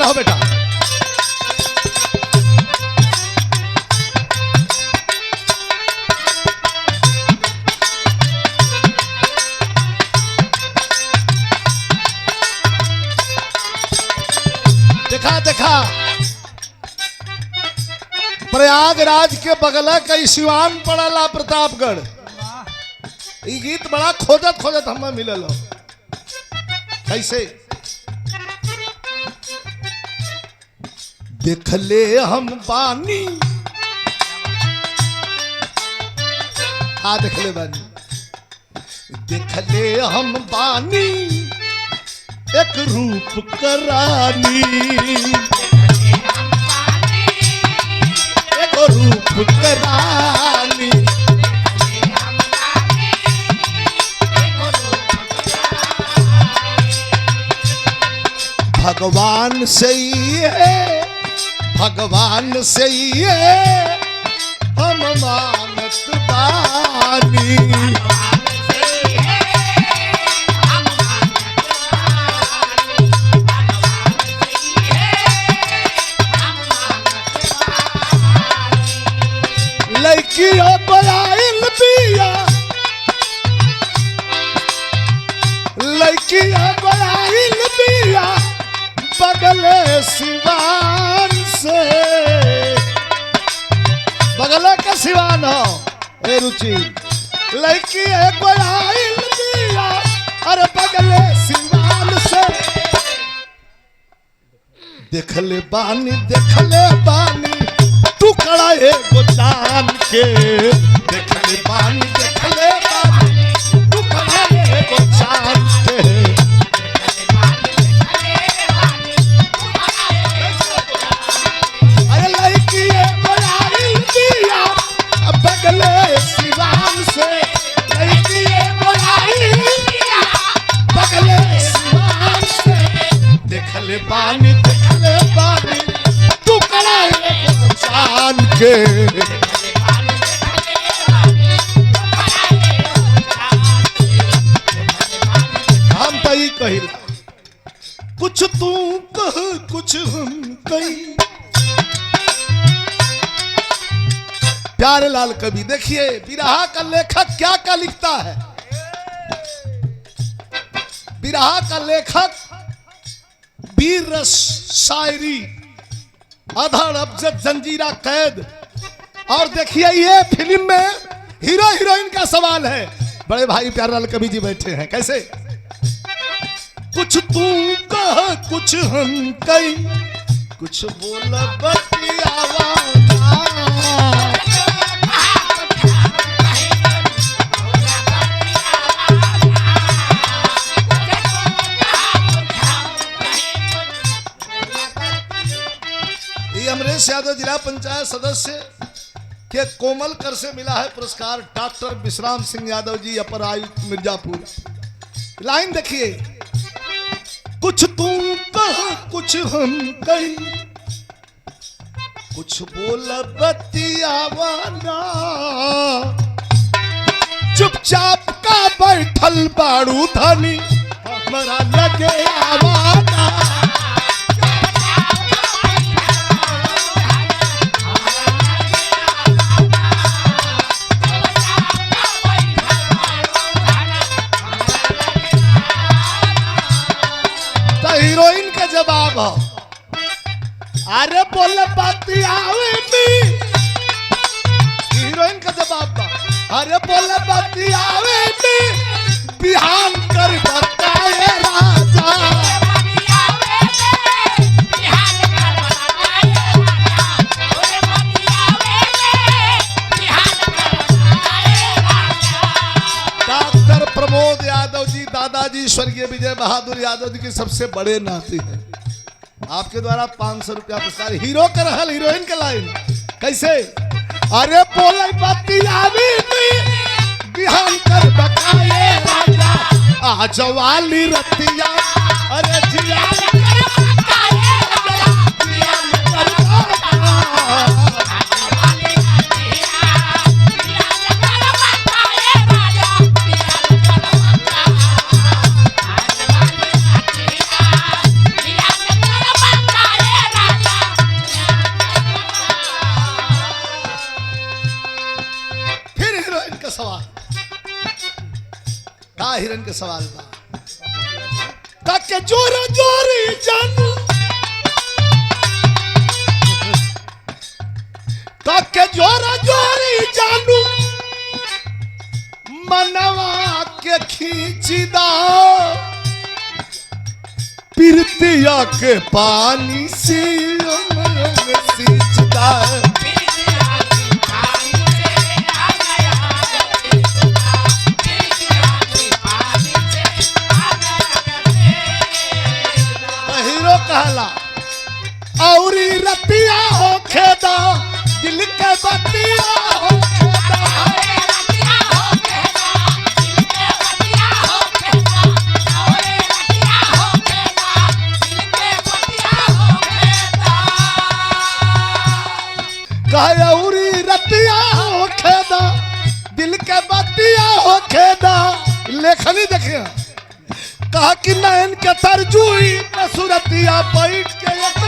रहो बेटा। देखा देखा प्रयागराज के बगल कई सिवान पड़ला प्रतापगढ़। ये गीत बड़ा खोजत खोजत हमें मिलल हो। कैसे देखले हम बानी, हाँ देखले बानी, देखले हम बानी एक रूप करानी, एक रूप करानी। भगवान से ये, भगवान से ये हम मानत बानी। लड़कियों बयाइन पिया, लड़कियों बयाइन पिया बगले सिवान से। बगले का सिवान हो ए रुचि, लड़की बयाइन पिया अरे बगले सिवान से। देखले बानी, देखले बानी टुकड़ा एगो जान के। देखले बानी, देखले बानी टुकड़ा एगो जान के। अरे लड़की बयाइन पिया बगले सिवान से। लड़की बयाइन पिया बगले सिवान से। देखले बानी, देखले बानी टुकड़ा एगो जान के। हम तो ही कहिला, कुछ तू कह कुछ हम कही। प्यारे लाल कवि देखिए बिरहा का लेखक क्या क्या लिखता है। बिरहा का लेखक वीर रस शायरी, अधड़ अबजद जंजीरा कैद। और देखिए ये फिल्म में हीरो हीरोइन का सवाल है। बड़े भाई प्यारेलाल कवि जी बैठे हैं। कैसे कुछ तू कह कुछ हम कही, कुछ बोल बतियावा। अमरेश यादव जिला पंचायत सदस्य के कोमल कर से मिला है पुरस्कार। डॉक्टर विश्राम सिंह यादव जी अपर आयुक्त मिर्जापुर। लाइन देखिए, कुछ तुम कह कुछ हम कही, कुछ बोल बतियावाना। चुपचाप का बैठल बाड़ू धनी हमारा लगे आवाना। हीरोइन का जवाब हो, अरे बोले बतियावे नी। हीरोइन का जवाब बा, अरे बोले बतियावे नी बिहान कर बताए राजा। डॉक्टर प्रमोद यादव जी दादाजी स्वर्गीय विजय बहादुर यादव जी के सबसे बड़े नाती हैं। आपके द्वारा 500 रुपया पुरस्कार। हीरो का रहल हीरोइन का लाइन कैसे, अरे बोले बतियावी बिहान कर बकाए राजा। आज वाली रतिया अरे जिया के सवाल बा काके जोरा जोरी जानू काके जोरा जोरी जानू मनवा के खींचदा पिरतिया के पानी से सींचदा कहला औरी रतिया हो खेदा दिल के बतिया हो कहे औरी रतिया हो खेदा दिल के बतिया हो खेदा लेखनी देखिए कहा कि नैन के तरजुई सूरतिया बैठ के एक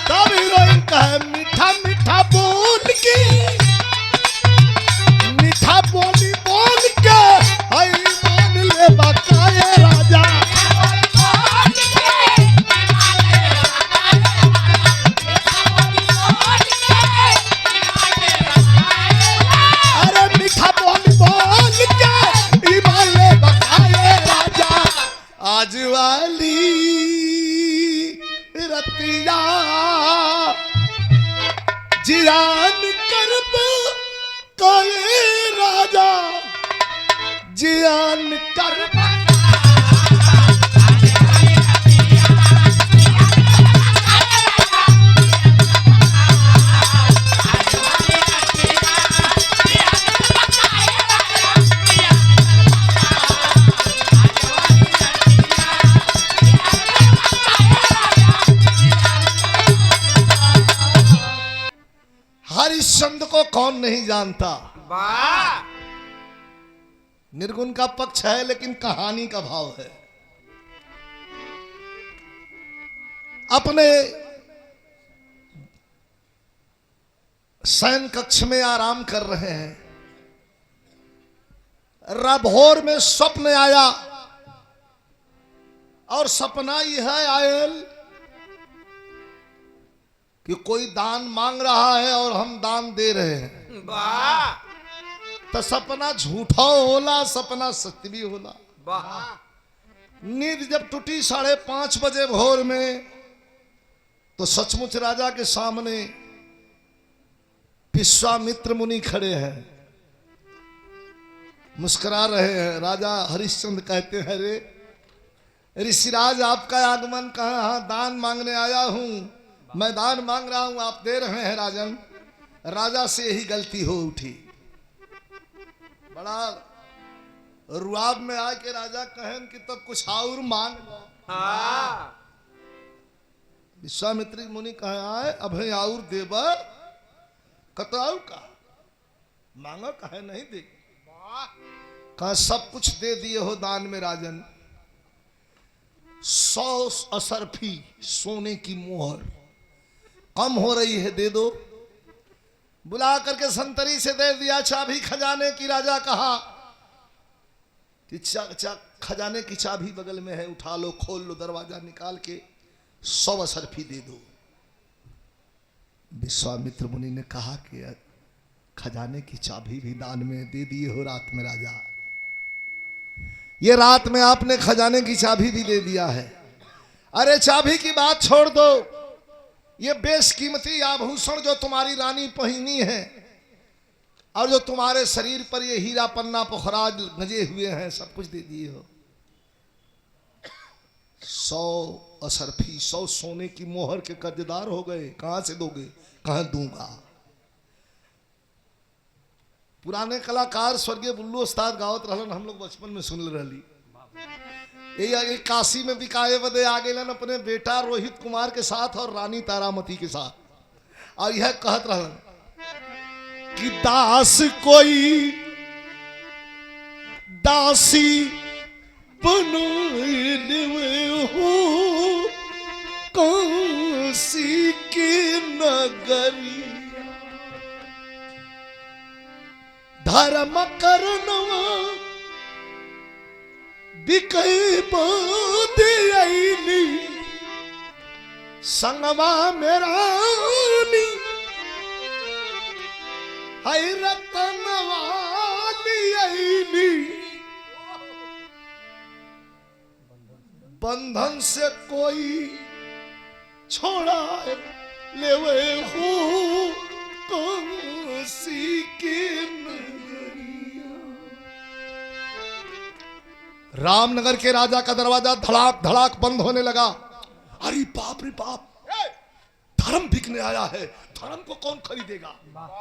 तब हीरोइन कहे मीठा मीठा बोल के मीठा बोली बोल के आई मान ले बकाए राजा आज वाली रतिया जियान करब कोई राजा जियान करब हरिश्चंद्र को कौन नहीं जानता। निर्गुण का पक्ष है लेकिन कहानी का भाव है। अपने शयन कक्ष में आराम कर रहे हैं, राभोर में स्वप्न आया और सपना यह आयल कि कोई दान मांग रहा है और हम दान दे रहे हैं। तो सपना झूठा होला, सपना सत्य भी होला। नींद जब टूटी 5:30 बजे भोर में, तो सचमुच राजा के सामने विश्वामित्र मुनि खड़े हैं, मुस्कुरा रहे हैं। राजा हरिश्चंद्र कहते हैं, रे ऋषिराज आपका आगमन कहाँ? हाँ, दान मांगने आया हूं, मैं दान मांग रहा हूं, आप दे रहे हैं राजन। राजा से यही गलती हो उठी। बड़ा रुआब में आके राजा कहें कि तब कुछ और मांग लो। विश्वामित्र मुनि कहे आए अभय और देव कतराउ का मांगा कहे नहीं दे, कहा सब कुछ दे दिए हो दान में राजन। 100 असरफी सोने की मोहर कम हो रही है, दे दो। बुला करके संतरी से दे दिया चाबी खजाने की। राजा कहा कि खजाने की चाबी बगल में है, उठा लो, खोल लो, दरवाजा निकाल के 100 असरफी दे दो। विश्वामित्र मुनि ने कहा कि खजाने की चाबी भी दान में दे दिए हो रात में राजा, ये रात में आपने खजाने की चाबी भी दे दिया है। अरे चाबी की बात छोड़ दो, ये बेशकीमती आभूषण जो तुम्हारी रानी पहनी है और जो तुम्हारे शरीर पर ये हीरा पन्ना पुखराज गजे हुए हैं, सब कुछ दे दिए हो। 100 असरफी 100 सोने की मोहर के कर्जदार हो गए। कहां से दोगे? कहां दूंगा? पुराने कलाकार स्वर्गीय बुल्लू उस्ताद गावत रहलन, हम लोग बचपन में सुन रही। ये काशी में बिकाए बदे आ गए अपने बेटा रोहित कुमार के साथ और रानी तारामती के साथ, और यह कहत रहलन कि दास कोई दासी बनाए हो काशी की नगरिया धर्म करनवा बिकई बादी संगवा मेरा हई रतनवाली बंधन से कोई छोड़ा लेवे हो काशी के नगरिया। रामनगर के राजा का दरवाजा धड़ाक धड़ाक बंद होने लगा। अरे बाप रे बाप, धर्म बिकने आया है, धर्म को कौन खरीदेगा?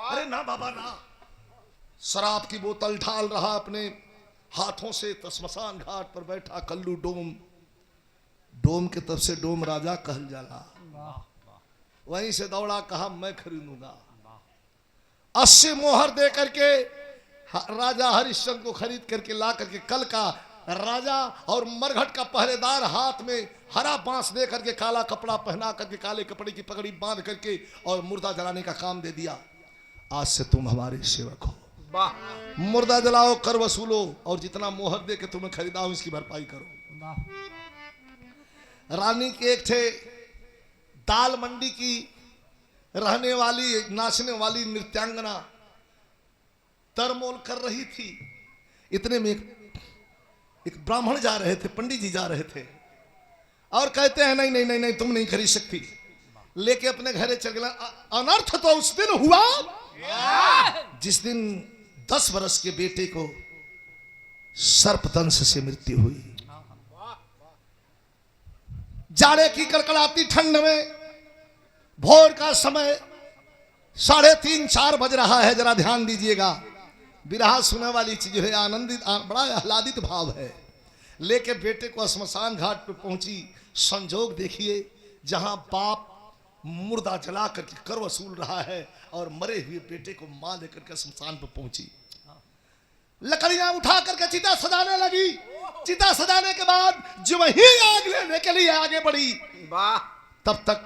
अरे ना बाबा ना। शराब की बोतल ढाल रहा अपने हाथों से, स्मशान घाट पर बैठा कल्लू डोम। डोम के तब से डोम राजा कहल जाला। वहीं से दौड़ा, कहा मैं खरीदूंगा। 80 मोहर दे करके राजा हरिश्चंद्र को खरीद करके ला करके कल का राजा और मरघट का पहरेदार हाथ में हरा बांस दे करके काला कपड़ा पहना करके काले कपड़े की पगड़ी बांध करके और मुर्दा जलाने का काम दे दिया। आज से तुम हमारे सेवक हो, मुर्दा जलाओ, कर वसूलो और जितना मोहर दे के तुम्हें खरीदा हो इसकी भरपाई करो। रानी के एक थे दाल मंडी की रहने वाली नाचने वाली नृत्यांगना तरमोल कर रही थी। इतने में एक ब्राह्मण जा रहे थे, पंडित जी जा रहे थे और कहते हैं नहीं नहीं नहीं नहीं तुम नहीं खरीद सकती, लेके अपने घरे चल गए। अनर्थ तो उस दिन हुआ जिस दिन 10 वर्ष के बेटे को सर्पदंश से मृत्यु हुई। जाड़े की कड़कड़ाती ठंड में भोर का समय 3:30-4 बज रहा है। जरा ध्यान दीजिएगा, विरहा सुनने वाली चीज है, आनंदित बड़ा आह्लादित भाव है। लेके बेटे को श्मशान घाट पे पहुंची। संजोग देखिए, जहां बाप मुर्दा जला करके कर वसूल रहा है और मरे हुए बेटे को मां लेकर के श्मशान पे पहुंची। लकड़ियां उठा करके चिता सजाने लगी। चिता सजाने के बाद जो वही आग लेने के लिए आगे बढ़ी, तब तक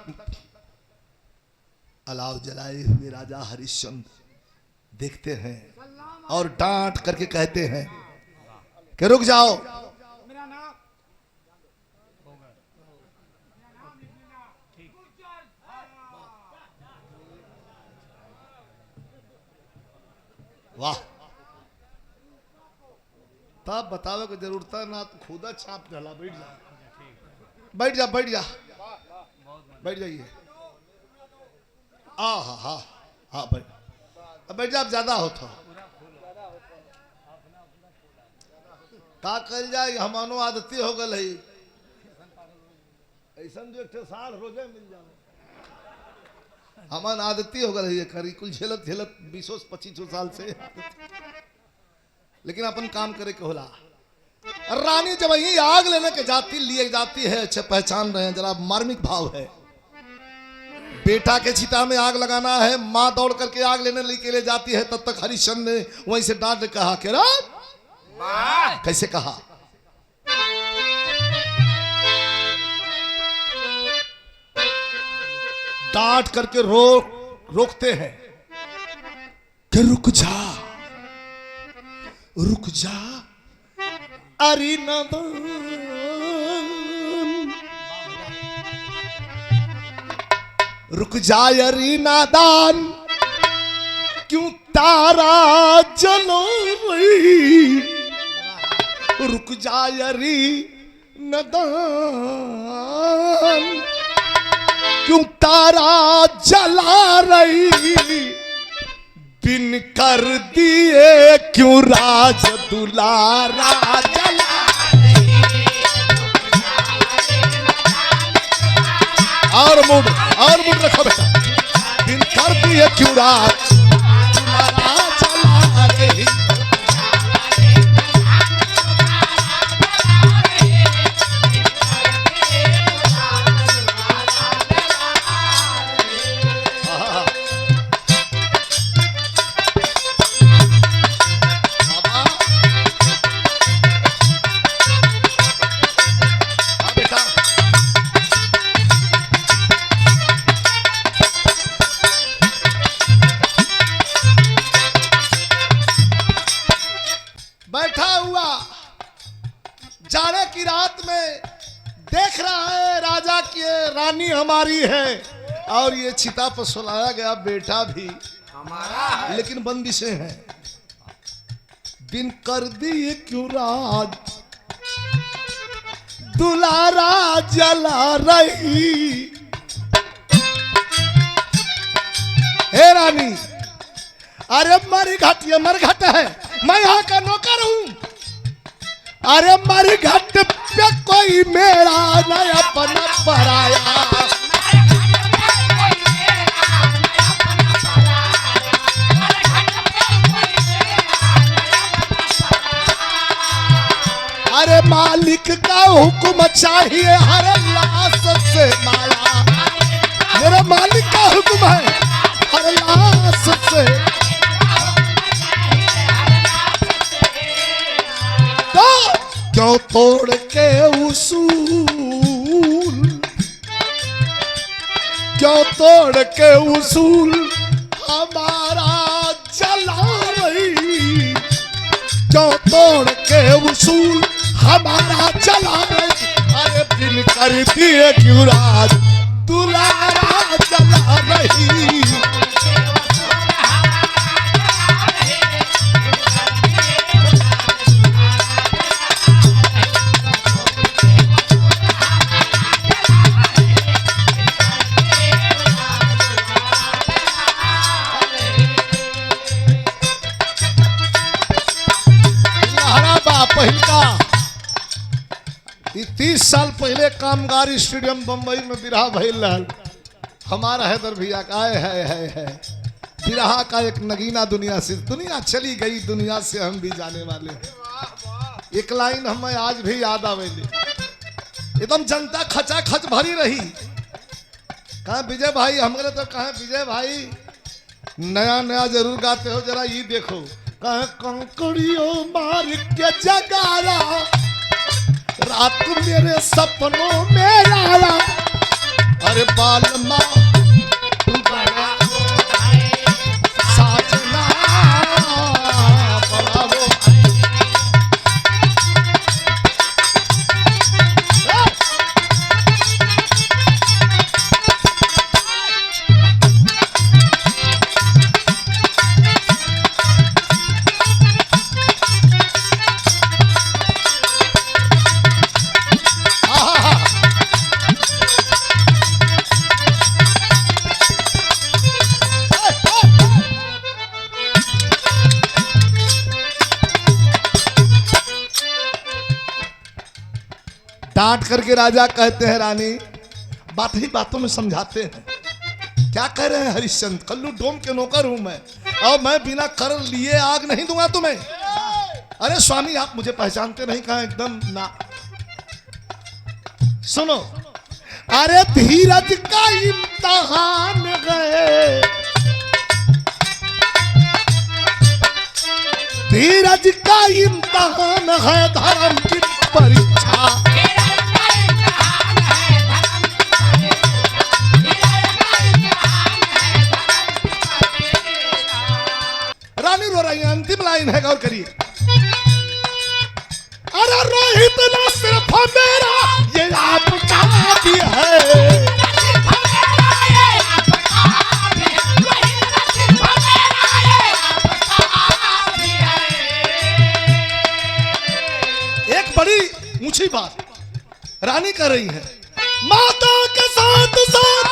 अलाव जलाए हुए राजा हरिश्चंद्र देखते हैं और डांट करके कहते हैं कि रुक जाओ। वाह, तब बतावे को जरूरत है ना, तो खुदा छाप डाला। बैठ जा बैठ जा बैठ जा बैठ जाइए। हाँ हाँ हाँ हाँ बैठ जा, ज्यादा होता का कर जाए। हमानो आदती हो गल है ऐसा जो एक साल रोजे मिल जाए, हमान आदती हो गल है करी कुल झेलत झेलत 20-25 साल से। लेकिन अपन काम करे के होला। रानी जब वही आग लेने के जाती लिए जाती है, अच्छे पहचान रहे हैं, जरा मार्मिक भाव है। बेटा के चिता में आग लगाना है, मां दौड़ करके आग लेने के लिए जाती है। तब तक हरिश्चंद्र ने वहीं से डांट कहा कि कैसे कहा, डांट करके रोकते हैं कि रुक जा रुक जा अरे नादान, रुक जा अरे नादान, क्यों तारा जलो रही, रुक जा अरे नादान, क्यों तारा जला रही, बिन कर दिए क्यों राज दुलारा जला रही। और मूड रखो बेटा, बिन कर दिए क्यों राज दुलारा जला रही। और ये चिता पर सुलाया गया बेटा भी हमारा है। लेकिन बंदिशें हैं। बिन कर दिए क्यों राज दुलारा जला रही। हे रानी, अरे मरी घाट, ये मर घाट है, मैं यहाँ का नौकर हूं। अरे मरी घाट पे कोई मेरा न अपना पराया। अरे मालिक का हुक्म चाहिए हर लाश से माला। मेरा मालिक का हुक्म है हर लाश से। तो क्यों तोड़ के उसूल, क्यों तोड़ के उसूल हमारा जला रही। क्यों तोड़ के उसूल हमारा चला रही। अरे बिन कर दिए क्यों राज दुलारा जला रही। पहिलका 30 साल पहले कामगार स्टेडियम बम्बई में बिरहा भइल रहल। हमारा हैदर भैया का है बिरहा का एक नगीना दुनिया से, दुनिया चली गई दुनिया से हम भी जाने वाले हैं। एक लाइन हमें आज भी याद आवेली। एकदम जनता खचा खच भरी रही। कहा विजय भाई, हमारे तो कहा विजय भाई नया नया जरूर गाते हो, जरा ये देखो। कहा कंकड़ियों मार के जगारा रात मेरे सपनों में आया। अरे बालमा साजना बड़ावो। डांट करके राजा कहते हैं रानी, बात ही बातों में समझाते हैं। क्या कह रहे हैं हरिश्चंद्र, कल्लू डोम के नौकर हूं मैं, और मैं बिना कर लिए आग नहीं दूंगा तुम्हें। अरे स्वामी आप मुझे पहचानते नहीं, कहा एकदम ना। सुनो, अरे धीरज का इम्तिहान गए, धीरज का इम्तिहान है धर्म की परीक्षा। रानी रो रही है, अंतिम लाइन है, गौर करिए। अरे रोहित न सिर्फ मेरा ये आपका भी है। एक बड़ी ऊंची बात रानी कर रही है, माता के साथ साथ,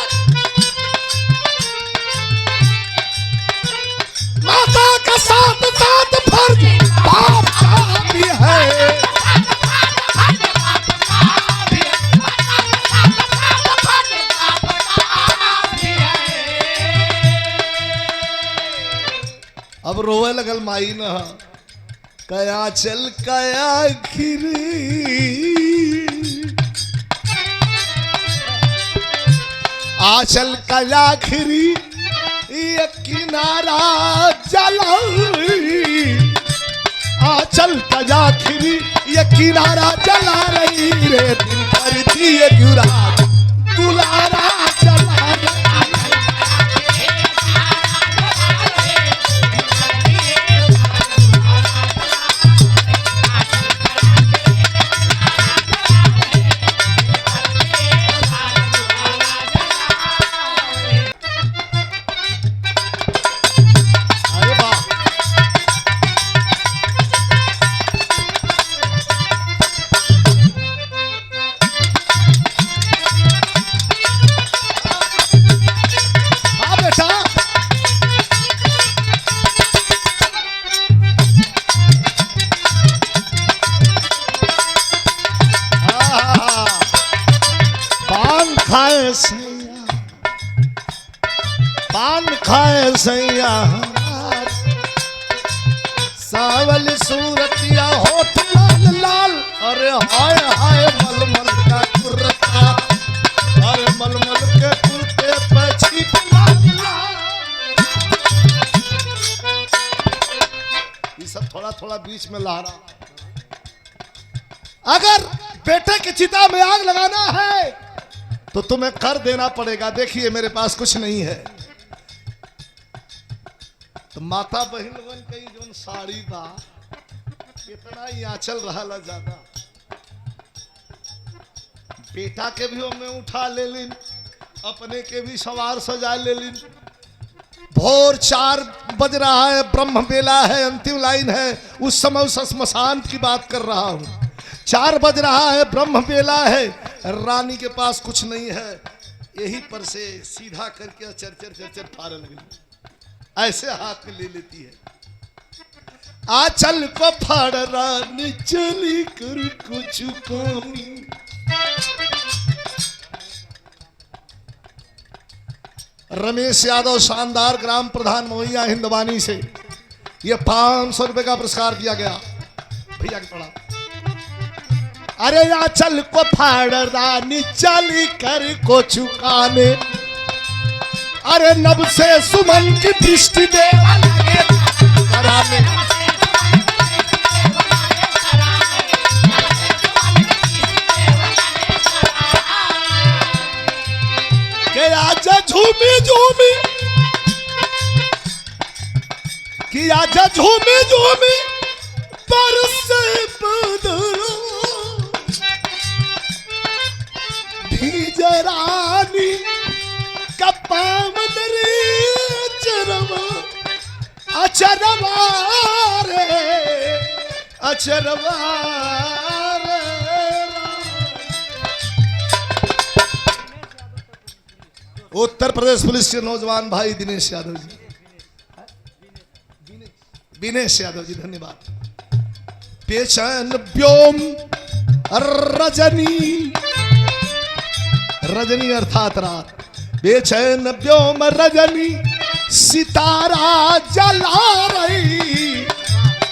माता के साथ साथ फर्ज बाप का भी है। अब रोवे लगल माई न, कया चल कया खिरी, आचल कया खिरी ये किनारा जला। आचल कया खिरी ये किनारा जला रही रे। दिल कर दिए क्यों रात दुलारा जला रही। पान खाए सैया सावल सूरतिया होठ लाल लाल, अरे हाय हाय मलमल का कुर्ता, अरे मलमल के कुर्ते पे छिप लाल लाल। ये सब थोड़ा थोड़ा बीच में ला रहा। अगर बेटे की चिता में आग लगाना है तो तुम्हें कर देना पड़ेगा। देखिए मेरे पास कुछ नहीं है, तो माता बहन लोगन कई जोन साड़ी बा इतना ही आंचल रहा ज्यादा। बेटा के भी हमें उठा ले लिन, अपने के भी सवार सजा ले लिन। भोर 4 बज रहा है, ब्रह्म बेला है, अंतिम लाइन है। उस समय उस श्मशान की बात कर रहा हूं। 4 बज रहा है, ब्रह्म बेला है, रानी के पास कुछ नहीं है। यही पर से सीधा करके चरचर चरचर फाड़ने लगी, ऐसे हाथ में ले लेती है। आंचल को फाड़ रानी चली कर कुछ कामी। रमेश यादव शानदार ग्राम प्रधान मोहिया हिंदवानी से ये 500 रुपए का पुरस्कार दिया गया। भैया की पढ़ा। अरे आंचल को फाड़ रानी चली कर को चुकाने, अरे नभ से सुमन की दृष्टि देवा लगे कराने। के आजा झूमी झूमी, कि आजा झूमी झूमी बरसे बदरा, भीजरानी कपामदरी चरवा, अचरवा रे अचरवा रे। उत्तर प्रदेश पुलिस के नौजवान भाई दिनेश यादव जी, दिनेश यादव जी धन्यवाद। पेचन व्योम रजनी, रजनी अर्थात रात। बेचैन व्योम रजनी सितारा जला रही,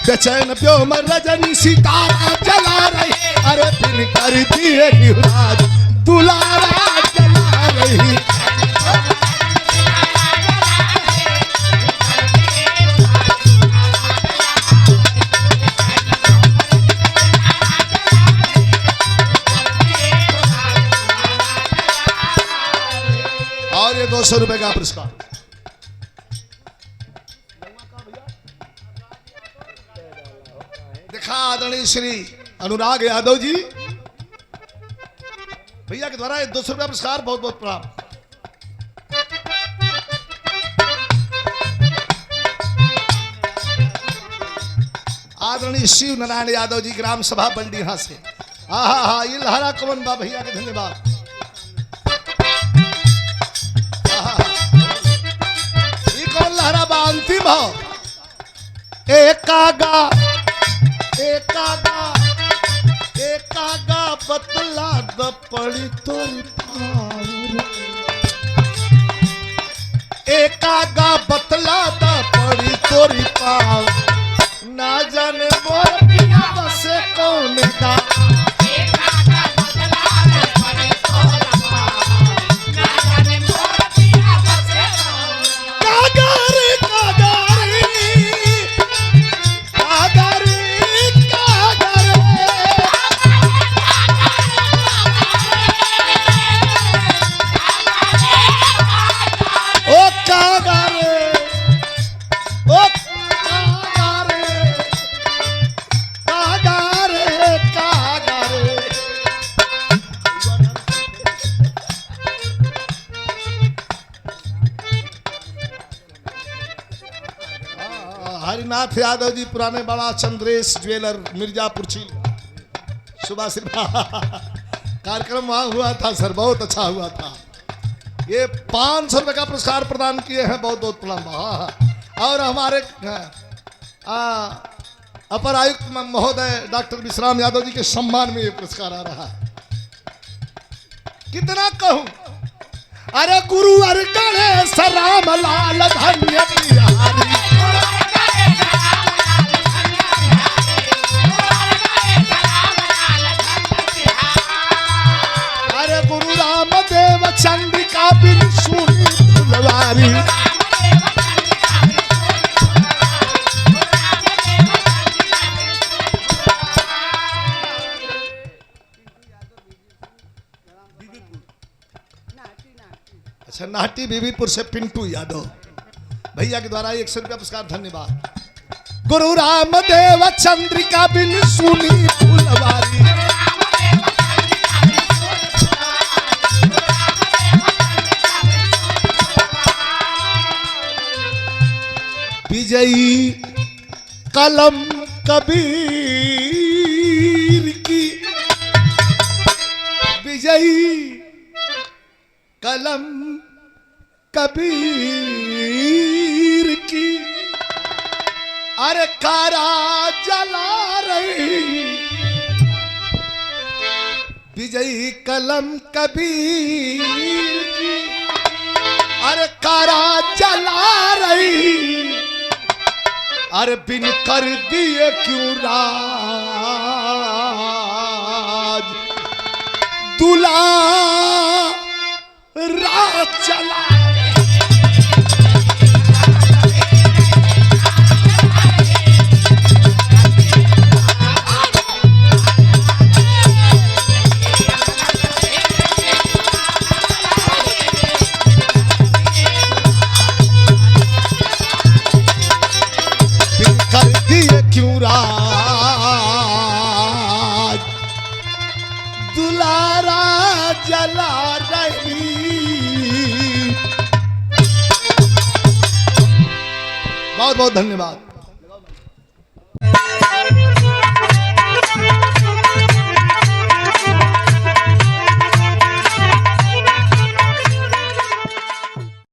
बेचैन व्योम रजनी सितारा जला रही, अरे दिन कर दिए युवराज दुलारा जला रही। और ये 200 रुपए का पुरस्कार दिखा आदरणीय श्री अनुराग यादव जी भैया के द्वारा 200 रुपया पुरस्कार बहुत बहुत प्रणाम। आदरणीय शिव नारायण यादव जी ग्राम सभा बंडीहा से। हा ये लहरा कवन बा भैया के धन्यवाद। लहरा बा अंतिम हो। एकागा एकागा एकागा बतला द पड़ी तोरी पावर, एकागा बतला द पड़ी तोरी पावर, ना जाने मोर पिया बसे कौन का। हरिनाथ यादव जी पुराने बड़ा चंद्रेश ज्वेलर मिर्जापुर चील सुबह से कार्यक्रम वहां हुआ था सर, बहुत अच्छा हुआ था। ये 500 रुपए का पुरस्कार प्रदान किए हैं, बहुत बहुत प्रणाम। और हमारे अपर आयुक्त महोदय डॉक्टर विश्राम यादव जी के सम्मान में ये पुरस्कार आ रहा है। कितना कहूं, अरे गुरु अर गणेश राम लाल धन्य बिहारी। अरे गुरु रामदेव चंद्रिका बिन सुनी फुलवारी। अच्छा, नाटी बीबीपुर से पिंटू यादव भैया के द्वारा 100 रुपया पुरस्कार, धन्यवाद। गुरु रामदेव चंद्रिका बिन सुनी फुलवारी। विजयी कलम कबीर की, विजयी कलम कबीर की, अरे कारा जला रही। विजयी कलम कबीर की, अरे कारा जला रही। अरे बिन कर दिए क्यों राज, दुलारा चला। क्यों राज, दुलारा जला रही। बहुत बहुत धन्यवाद।